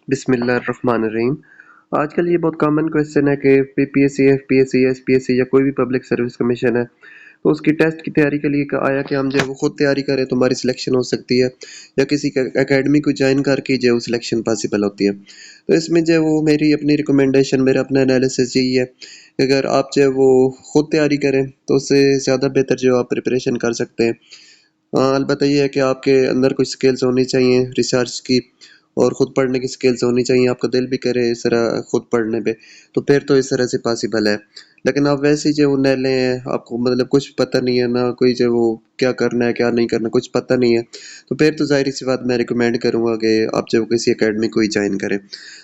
بسم اللہ الرحمن الرحیم۔ آج کل یہ بہت کامن کویسچن ہے کہ P P S C, F P S C, S P S C یا کوئی بھی پبلک سروس کمیشن ہے تو اس کی ٹیسٹ کی تیاری کے لیے آیا کہ ہم جو ہے وہ خود تیاری کریں تو ہماری سلیکشن ہو سکتی ہے یا کسی اکیڈمی کو جوائن کر کے جو ہے وہ سلیکشن پاسبل ہوتی ہے۔ تو اس میں جو ہے وہ میری اپنی ریکمنڈیشن، میرا اپنا انالیسس یہی ہے کہ اگر آپ جو ہے وہ خود تیاری کریں تو اس سے زیادہ بہتر جو ہے آپ پریپریشن کر سکتے ہیں۔ البتہ یہ ہے کہ آپ کے اندر کچھ سکلز ہونی چاہیے ریسرچ کی، اور خود پڑھنے کی سکلز ہونی چاہیے، آپ کا دل بھی کرے اس طرح خود پڑھنے پہ، تو پھر تو اس طرح سے پاسبل ہے۔ لیکن آپ ویسے ہی جو وہ نیلے ہیں، آپ کو مطلب کچھ پتہ نہیں ہے، نہ کوئی جو وہ کیا کرنا ہے کیا نہیں کرنا کچھ پتہ نہیں ہے، تو پھر تو ظاہر سی بات میں ریکمینڈ کروں گا کہ آپ جو کسی اکیڈمی کو ہی جوائن کریں۔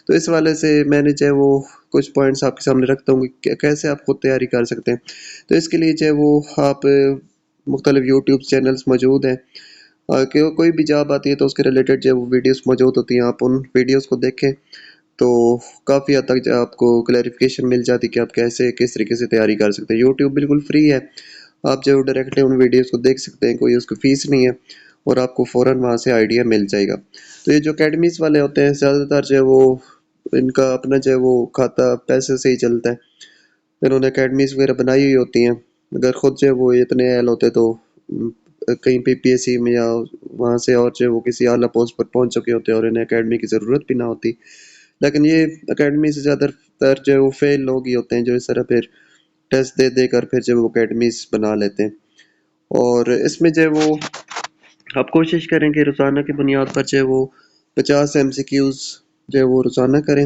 تو اس والے سے میں نے جو ہے وہ کچھ پوائنٹس آپ کے سامنے رکھتا ہوں کہ کیسے آپ خود تیاری کر سکتے ہیں۔ تو اس کے لیے جو ہے وہ آپ مختلف یوٹیوب چینلز موجود ہیں، کہ کوئی بھی جاب آتی ہے تو اس کے ریلیٹڈ جو وہ ویڈیوز موجود ہوتی ہیں، آپ ان ویڈیوز کو دیکھیں تو کافی حد تک جو آپ کو کلیریفیکیشن مل جاتی کہ آپ کیسے کس طریقے سے تیاری کر سکتے ہیں۔ یوٹیوب بالکل فری ہے، آپ جو ڈائریکٹلی ان ویڈیوز کو دیکھ سکتے ہیں، کوئی اس کی فیس نہیں ہے، اور آپ کو فوراً وہاں سے آئیڈیا مل جائے گا۔ تو یہ جو اکیڈمیز والے ہوتے ہیں زیادہ تر جو ہے وہ ان کا اپنا جو ہے وہ کھاتا پیسے سے ہی چلتا ہے، انہوں نے اکیڈمیز وغیرہ بنائی ہوئی ہوتی ہیں۔ اگر خود جو ہے وہ اتنے اہل ہوتے تو کہیں پی پی ایس سی میں یا وہاں سے اور جو وہ کسی اعلیٰ پوسٹ پر پہنچ چکے ہوتے ہیں اور انہیں اکیڈمی کی ضرورت بھی نہ ہوتی۔ لیکن یہ اکیڈمی سے زیادہ تر جو ہے وہ فیل لوگ ہی ہوتے ہیں جو اس طرح پھر ٹیسٹ دے دے کر پھر جو وہ اکیڈمیز بنا لیتے ہیں۔ اور اس میں جو ہے وہ آپ کوشش کریں کہ روزانہ کی بنیاد پر جو ہے وہ 50 ایم سی کیوز جو ہے وہ روزانہ کریں،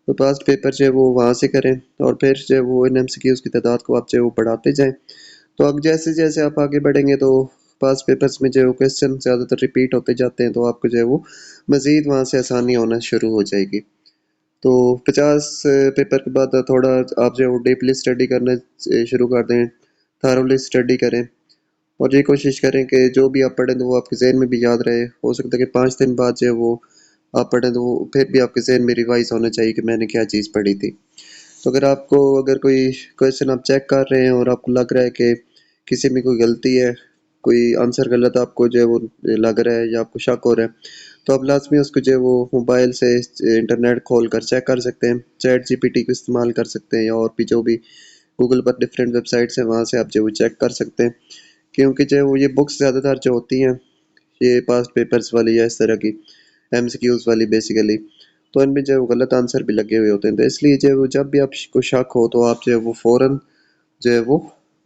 تو پاسٹ پیپر جو ہے وہ وہاں سے کریں، اور پھر جو ہے وہ ان ایم سی کیوز کی تعداد کو آپ جو ہے وہ بڑھاتے جائیں۔ تو اب جیسے جیسے آپ آگے بڑھیں گے تو پاس پیپرز میں جو ہے وہ کویسچن زیادہ تر ریپیٹ ہوتے جاتے ہیں، تو آپ کو جو ہے وہ مزید وہاں سے آسانی ہونا شروع ہو جائے گی۔ تو 50 پیپر کے بعد تھوڑا آپ جو ہے وہ ڈیپلی اسٹڈی کرنا شروع کر دیں، تھارولی اسٹڈی کریں، اور یہ کوشش کریں کہ جو بھی آپ پڑھیں تو وہ آپ کے ذہن میں بھی یاد رہے۔ ہو سکتا ہے کہ 5 دن بعد جو ہے وہ آپ پڑھیں تو وہ پھر بھی آپ کے ذہن میں ریوائز ہونا چاہیے کہ میں نے کیا چیز پڑھی تھی۔ تو اگر کوئی کویسچن آپ چیک کر رہے ہیں اور آپ کو لگ رہا ہے کہ کسی میں کوئی غلطی ہے، کوئی آنسر غلط آپ کو جو ہے وہ لگ رہا ہے یا آپ کو شک ہو رہا ہے، تو آپ لازمی اس کو جو ہے وہ موبائل سے انٹرنیٹ کھول کر چیک کر سکتے ہیں، چیٹ جی پی ٹی کو استعمال کر سکتے ہیں، یا اور بھی جو بھی گوگل پر ڈفرینٹ ویب سائٹس ہیں وہاں سے آپ جو وہ چیک کر سکتے ہیں۔ کیونکہ جو ہے وہ یہ بکس زیادہ تر جو ہوتی ہیں یہ پاسٹ پیپرز والی یا اس طرح کی ایم سی کیوز والی بیسیکلی، تو ان میں جو ہے وہ غلط آنسر بھی لگے ہوئے ہوتے ہیں۔ تو اس لیے جو ہے وہ جب بھی آپ کو شک ہو تو آپ جو ہے وہ فوراً جو ہے وہ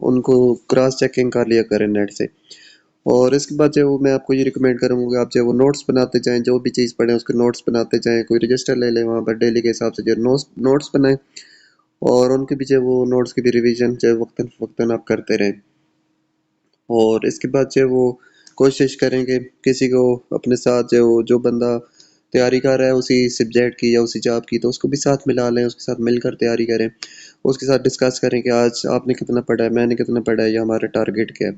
ان کو کراس چیکنگ کر لیا کریں نیٹ سے۔ اور اس کے بعد جو ہے وہ میں آپ کو یہ ریکمینڈ کروں گا کہ آپ جو ہے وہ نوٹس بناتے جائیں، جو بھی چیز پڑھیں اس کے نوٹس بناتے جائیں، کوئی رجسٹر لے لیں وہاں پر ڈیلی کے حساب سے جو نوٹس بنائیں، اور ان کے بھی جو ہے وہ نوٹس کی بھی ریویژن جو ہے وقتاً فوقتاً آپ کرتے رہیں۔ اور اس کے بعد جو ہے وہ کوشش کریں کہ کسی کو اپنے ساتھ جو بندہ تیاری کر رہا ہے اسی سبجیکٹ کی یا اسی جاب کی، تو اس کو بھی ساتھ ملا لیں، اس کے ساتھ مل کر تیاری کریں، اس کے ساتھ ڈسکس کریں کہ آج آپ نے کتنا پڑھا ہے، میں نے کتنا پڑھا ہے، یا ہمارا ٹارگیٹ کیا ہے۔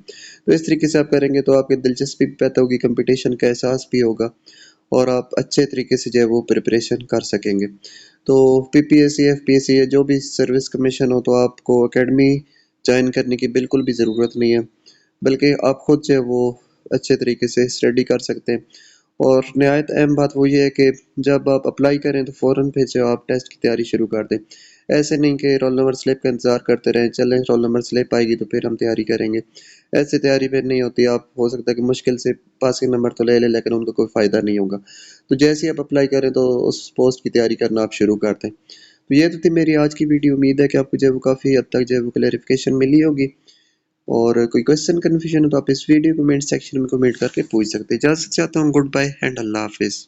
تو اس طریقے سے آپ کریں گے تو آپ کی دلچسپی بھی پیدا ہوگی، کمپٹیشن کا احساس بھی ہوگا، اور آپ اچھے طریقے سے جو ہے وہ پریپریشن کر سکیں گے۔ تو P P S C, F P S C یا جو بھی سروس کمیشن ہو، تو آپ کو اکیڈمی جوائن کرنے کی بالکل بھی ضرورت نہیں ہے، بلکہ آپ خود جو ہے وہ اچھے طریقے سے اسٹڈی کر سکتے ہیں۔ اور نہایت اہم بات وہ یہ ہے کہ جب آپ اپلائی کریں تو فوراً پھر جو آپ ٹیسٹ کی تیاری شروع کر دیں۔ ایسے نہیں کہ رول نمبر سلپ کا انتظار کرتے رہیں، چلیں رول نمبر سلپ آئے گی تو پھر ہم تیاری کریں گے، ایسے تیاری پھر نہیں ہوتی۔ آپ ہو سکتا ہے کہ مشکل سے پاسنگ نمبر تو لے لیں لیکن ان کو کوئی فائدہ نہیں ہوگا۔ تو جیسے ہی آپ اپلائی کریں تو اس پوسٹ کی تیاری کرنا آپ شروع کر دیں۔ تو یہ تو تھی میری آج کی ویڈیو، امید ہے کہ آپ کو جو ہے وہ کافی حد تک جو ہے وہ کلیریفیکیشن ملی ہوگی، اور کوئی کویسچن کنفیوژن ہو تو آپ اس ویڈیو کمنٹ سیکشن میں کمنٹ کر کے پوچھ سکتے ہیں۔ اجازت چاہتا ہوں، گڈ بائی اینڈ اللہ حافظ۔